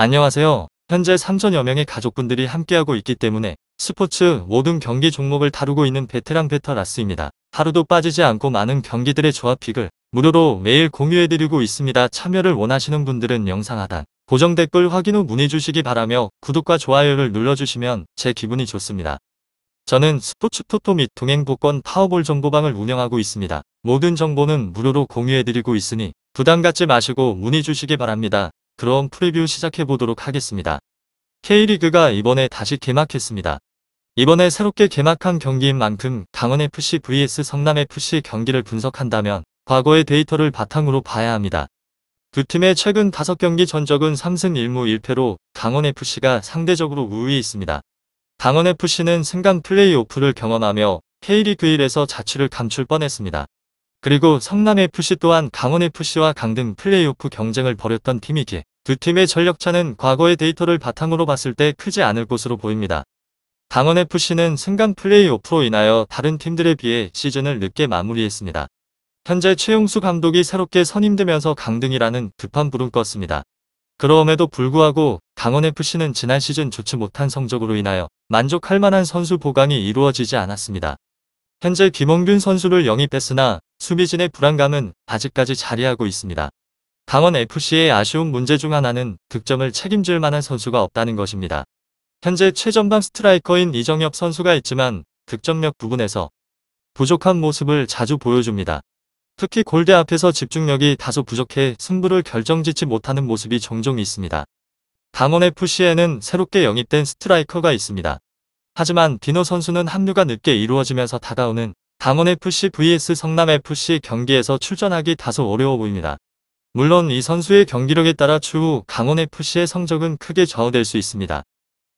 안녕하세요. 현재 3천여 명의 가족분들이 함께하고 있기 때문에 스포츠 모든 경기 종목을 다루고 있는 베테랑 베터라스입니다. 하루도 빠지지 않고 많은 경기들의 조합픽을 무료로 매일 공유해드리고 있습니다. 참여를 원하시는 분들은 영상 하단 고정 댓글 확인 후 문의 주시기 바라며 구독과 좋아요를 눌러주시면 제 기분이 좋습니다. 저는 스포츠 토토 및 동행 복권 파워볼 정보방을 운영하고 있습니다. 모든 정보는 무료로 공유해드리고 있으니 부담 갖지 마시고 문의 주시기 바랍니다. 그럼 프리뷰 시작해보도록 하겠습니다. K리그가 이번에 다시 개막했습니다. 이번에 새롭게 개막한 경기인 만큼 강원FC vs 성남FC 경기를 분석한다면 과거의 데이터를 바탕으로 봐야 합니다. 두 팀의 최근 5경기 전적은 3승 1무 1패로 강원FC가 상대적으로 우위에 있습니다. 강원FC는 승강 플레이오프를 경험하며 K리그 1에서 자취를 감출 뻔했습니다. 그리고 성남FC 또한 강원FC와 강등 플레이오프 경쟁을 벌였던 팀이기에 두 팀의 전력차는 과거의 데이터를 바탕으로 봤을 때 크지 않을 것으로 보입니다. 강원FC는 승강 플레이오프로 인하여 다른 팀들에 비해 시즌을 늦게 마무리했습니다. 현재 최용수 감독이 새롭게 선임되면서 강등이라는 급한 불은 껐습니다. 그럼에도 불구하고 강원FC는 지난 시즌 좋지 못한 성적으로 인하여 만족할 만한 선수 보강이 이루어지지 않았습니다. 현재 김홍균 선수를 영입했으나 수비진의 불안감은 아직까지 자리하고 있습니다. 강원FC의 아쉬운 문제 중 하나는 득점을 책임질 만한 선수가 없다는 것입니다. 현재 최전방 스트라이커인 이정엽 선수가 있지만 득점력 부분에서 부족한 모습을 자주 보여줍니다. 특히 골대 앞에서 집중력이 다소 부족해 승부를 결정짓지 못하는 모습이 종종 있습니다. 강원FC에는 새롭게 영입된 스트라이커가 있습니다. 하지만 디노 선수는 합류가 늦게 이루어지면서 다가오는 강원FC vs 성남FC 경기에서 출전하기 다소 어려워 보입니다. 물론 이 선수의 경기력에 따라 추후 강원FC의 성적은 크게 좌우될 수 있습니다.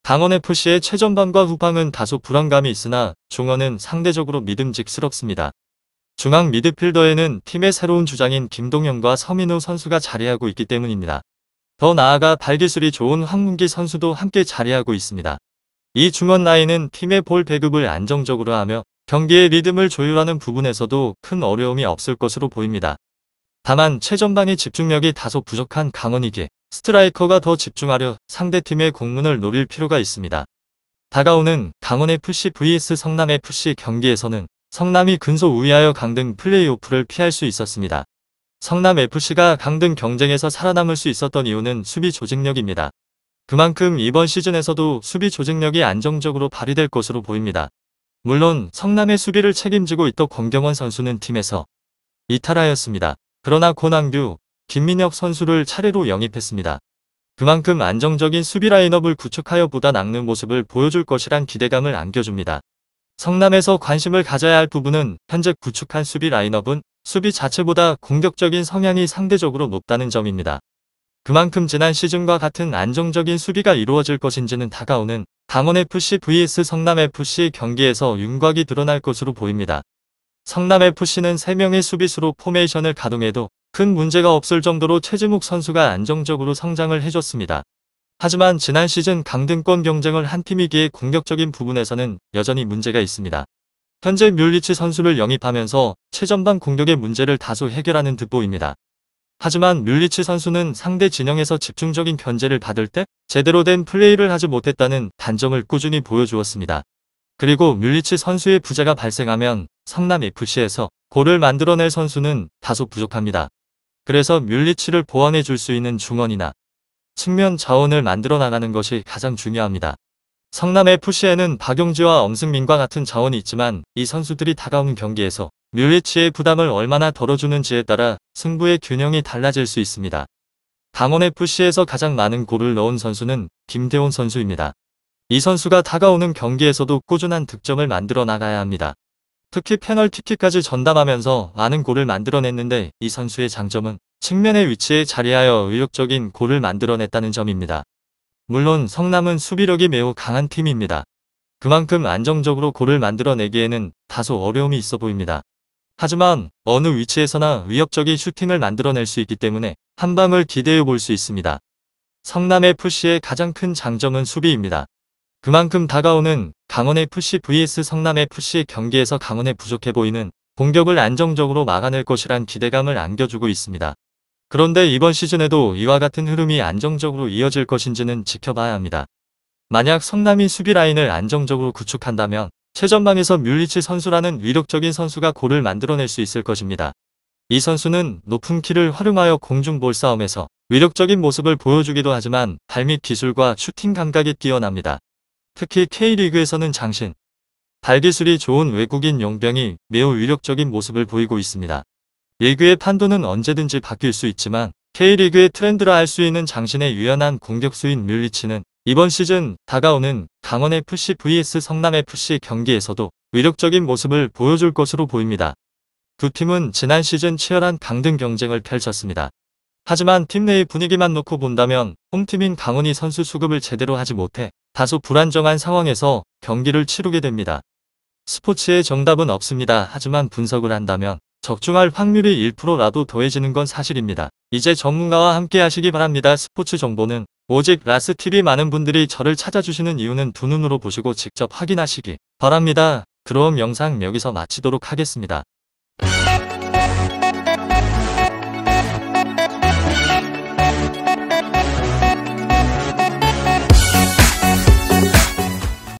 강원FC의 최전방과 후방은 다소 불안감이 있으나 중원은 상대적으로 믿음직스럽습니다. 중앙 미드필더에는 팀의 새로운 주장인 김동현과 서민우 선수가 자리하고 있기 때문입니다. 더 나아가 발기술이 좋은 황문기 선수도 함께 자리하고 있습니다. 이 중원 라인은 팀의 볼 배급을 안정적으로 하며 경기의 리듬을 조율하는 부분에서도 큰 어려움이 없을 것으로 보입니다. 다만 최전방의 집중력이 다소 부족한 강원이기에 스트라이커가 더 집중하려 상대팀의 공문을 노릴 필요가 있습니다. 다가오는 강원FC vs 성남FC 경기에서는 성남이 근소 우위하여 강등 플레이오프를 피할 수 있었습니다. 성남FC가 강등 경쟁에서 살아남을 수 있었던 이유는 수비 조직력입니다. 그만큼 이번 시즌에서도 수비 조직력이 안정적으로 발휘될 것으로 보입니다. 물론 성남의 수비를 책임지고 있던 권경원 선수는 팀에서 이탈하였습니다. 그러나 권항규, 김민혁 선수를 차례로 영입했습니다. 그만큼 안정적인 수비 라인업을 구축하여 보다 낚는 모습을 보여줄 것이란 기대감을 안겨줍니다. 성남에서 관심을 가져야 할 부분은 현재 구축한 수비 라인업은 수비 자체보다 공격적인 성향이 상대적으로 높다는 점입니다. 그만큼 지난 시즌과 같은 안정적인 수비가 이루어질 것인지는 다가오는 강원FC vs 성남FC 경기에서 윤곽이 드러날 것으로 보입니다. 성남FC는 3명의 수비수로 포메이션을 가동해도 큰 문제가 없을 정도로 최지묵 선수가 안정적으로 성장을 해줬습니다. 하지만 지난 시즌 강등권 경쟁을 한 팀이기에 공격적인 부분에서는 여전히 문제가 있습니다. 현재 뮬리치 선수를 영입하면서 최전방 공격의 문제를 다소 해결하는 듯 보입니다. 하지만 뮬리치 선수는 상대 진영에서 집중적인 견제를 받을 때 제대로 된 플레이를 하지 못했다는 단점을 꾸준히 보여주었습니다. 그리고 뮬리치 선수의 부재가 발생하면 성남FC에서 골을 만들어낼 선수는 다소 부족합니다. 그래서 뮬리치를 보완해 줄 수 있는 중원이나 측면 자원을 만들어 나가는 것이 가장 중요합니다. 성남FC에는 박용지와 엄승민과 같은 자원이 있지만 이 선수들이 다가오는 경기에서 뮬리치의 부담을 얼마나 덜어주는지에 따라 승부의 균형이 달라질 수 있습니다. 강원FC에서 가장 많은 골을 넣은 선수는 김대원 선수입니다. 이 선수가 다가오는 경기에서도 꾸준한 득점을 만들어 나가야 합니다. 특히 페널티킥까지 전담하면서 많은 골을 만들어냈는데 이 선수의 장점은 측면의 위치에 자리하여 의욕적인 골을 만들어냈다는 점입니다. 물론 성남은 수비력이 매우 강한 팀입니다. 그만큼 안정적으로 골을 만들어내기에는 다소 어려움이 있어 보입니다. 하지만 어느 위치에서나 위협적인 슈팅을 만들어낼 수 있기 때문에 한 방을 기대해 볼 수 있습니다. 성남FC의 가장 큰 장점은 수비입니다. 그만큼 다가오는 강원FC vs 성남FC 경기에서 강원에 부족해 보이는 공격을 안정적으로 막아낼 것이란 기대감을 안겨주고 있습니다. 그런데 이번 시즌에도 이와 같은 흐름이 안정적으로 이어질 것인지는 지켜봐야 합니다. 만약 성남이 수비 라인을 안정적으로 구축한다면 최전방에서 뮬리치 선수라는 위력적인 선수가 골을 만들어낼 수 있을 것입니다. 이 선수는 높은 키를 활용하여 공중볼 싸움에서 위력적인 모습을 보여주기도 하지만 발밑 기술과 슈팅 감각이 뛰어납니다. 특히 K리그에서는 장신, 발기술이 좋은 외국인 용병이 매우 위력적인 모습을 보이고 있습니다. 리그의 판도는 언제든지 바뀔 수 있지만 K리그의 트렌드라 할 수 있는 장신의 유연한 공격수인 뮬리치는 이번 시즌 다가오는 강원FC vs 성남FC 경기에서도 위력적인 모습을 보여줄 것으로 보입니다. 두 팀은 지난 시즌 치열한 강등 경쟁을 펼쳤습니다. 하지만 팀 내의 분위기만 놓고 본다면 홈팀인 강원이 선수 수급을 제대로 하지 못해 다소 불안정한 상황에서 경기를 치르게 됩니다. 스포츠의 정답은 없습니다. 하지만 분석을 한다면 적중할 확률이 1%라도 더해지는 건 사실입니다. 이제 전문가와 함께 하시기 바랍니다. 스포츠 정보는 오직 라스TV. 많은 분들이 저를 찾아주시는 이유는 두 눈으로 보시고 직접 확인하시기 바랍니다. 그럼 영상 여기서 마치도록 하겠습니다.